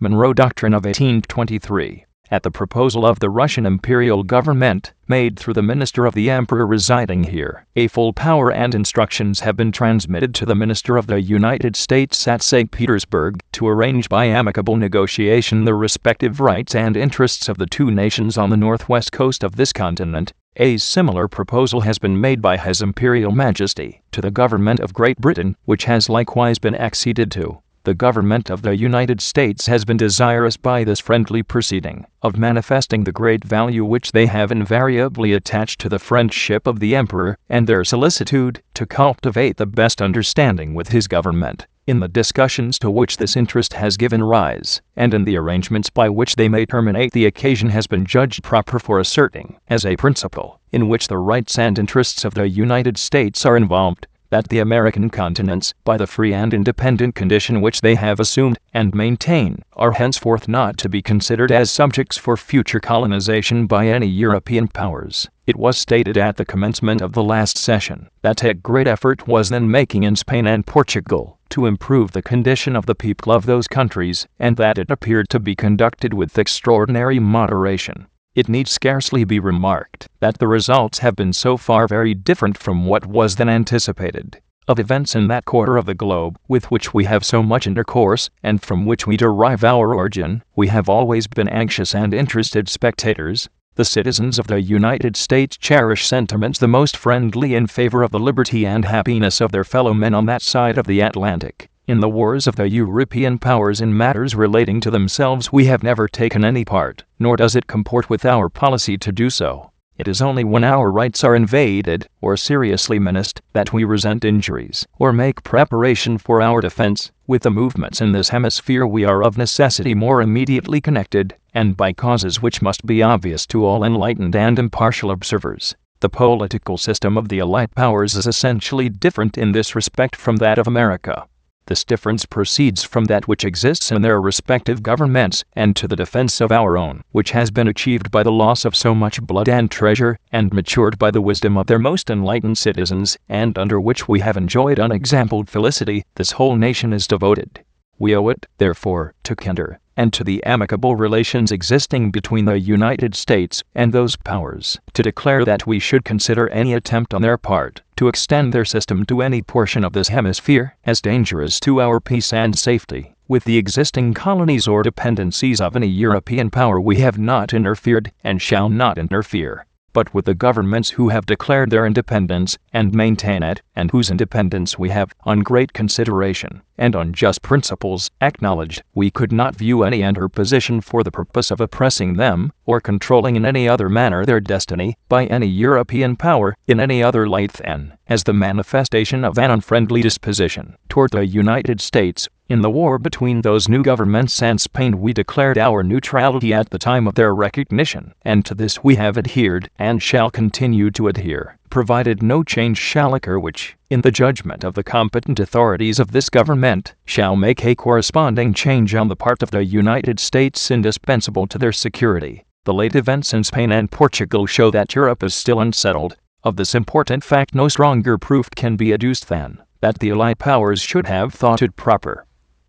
Monroe Doctrine of 1823, at the proposal of the Russian imperial government, made through the minister of the emperor residing here. A full power and instructions have been transmitted to the minister of the United States at St. Petersburg to arrange by amicable negotiation the respective rights and interests of the two nations on the northwest coast of this continent. A similar proposal has been made by His Imperial Majesty to the government of Great Britain, which has likewise been acceded to. The government of the United States has been desirous by this friendly proceeding of manifesting the great value which they have invariably attached to the friendship of the Emperor, and their solicitude to cultivate the best understanding with his government, in the discussions to which this interest has given rise, and in the arrangements by which they may terminate. The occasion has been judged proper for asserting, as a principle, in which the rights and interests of the United States are involved, that the American continents, by the free and independent condition which they have assumed and maintain, are henceforth not to be considered as subjects for future colonization by any European powers. It was stated at the commencement of the last session that a great effort was then making in Spain and Portugal to improve the condition of the people of those countries, and that it appeared to be conducted with extraordinary moderation. It need scarcely be remarked that the results have been so far very different from what was then anticipated. Of events in that quarter of the globe with which we have so much intercourse, and from which we derive our origin, we have always been anxious and interested spectators. The citizens of the United States cherish sentiments the most friendly in favor of the liberty and happiness of their fellow men on that side of the Atlantic. In the wars of the European powers in matters relating to themselves we have never taken any part, nor does it comport with our policy to do so. It is only when our rights are invaded, or seriously menaced, that we resent injuries, or make preparation for our defense. With the movements in this hemisphere we are of necessity more immediately connected, and by causes which must be obvious to all enlightened and impartial observers. The political system of the Allied powers is essentially different in this respect from that of America. This difference proceeds from that which exists in their respective governments, and to the defense of our own, which has been achieved by the loss of so much blood and treasure, and matured by the wisdom of their most enlightened citizens, and under which we have enjoyed unexampled felicity, this whole nation is devoted. We owe it, therefore, to candor, and to the amicable relations existing between the United States and those powers, to declare that we should consider any attempt on their part to extend their system to any portion of this hemisphere as dangerous to our peace and safety. With the existing colonies or dependencies of any European power we have not interfered, and shall not interfere. But with the governments who have declared their independence and maintain it, and whose independence we have, on great consideration and on just principles, acknowledged, we could not view any interposition for the purpose of oppressing them, or controlling in any other manner their destiny, by any European power, in any other light than as the manifestation of an unfriendly disposition toward the United States. In the war between those new governments and Spain we declared our neutrality at the time of their recognition, and to this we have adhered, and shall continue to adhere, provided no change shall occur which, in the judgment of the competent authorities of this government, shall make a corresponding change on the part of the United States indispensable to their security. The late events in Spain and Portugal show that Europe is still unsettled. Of this important fact no stronger proof can be adduced than that the Allied powers should have thought it proper,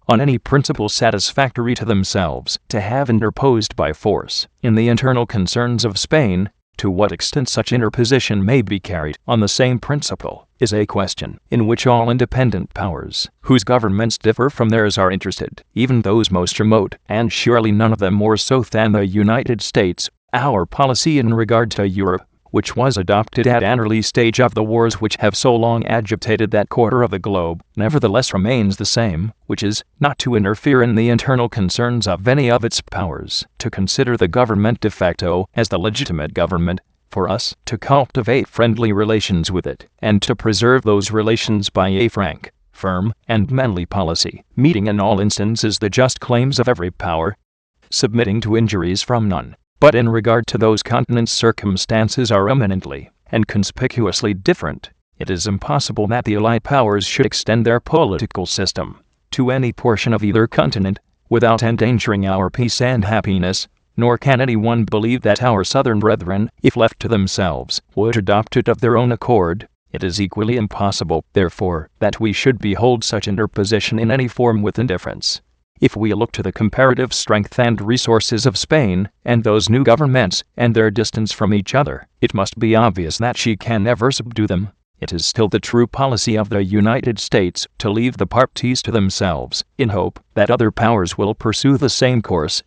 on any principle satisfactory to themselves, to have interposed by force in the internal concerns of Spain. To what extent such interposition may be carried on the same principle is a question in which all independent powers, whose governments differ from theirs, are interested, even those most remote, and surely none of them more so than the United States. Our policy in regard to Europe, which was adopted at an early stage of the wars which have so long agitated that quarter of the globe, nevertheless remains the same, which is, not to interfere in the internal concerns of any of its powers, to consider the government de facto as the legitimate government, for us to cultivate friendly relations with it, and to preserve those relations by a frank, firm, and manly policy, meeting in all instances the just claims of every power, submitting to injuries from none. But in regard to those continents circumstances are eminently and conspicuously different. It is impossible that the Allied powers should extend their political system to any portion of either continent without endangering our peace and happiness, nor can anyone believe that our southern brethren, if left to themselves, would adopt it of their own accord. It is equally impossible, therefore, that we should behold such interposition in any form with indifference. If we look to the comparative strength and resources of Spain and those new governments and their distance from each other, it must be obvious that she can never subdue them. It is still the true policy of the United States to leave the parties to themselves, in hope that other powers will pursue the same course.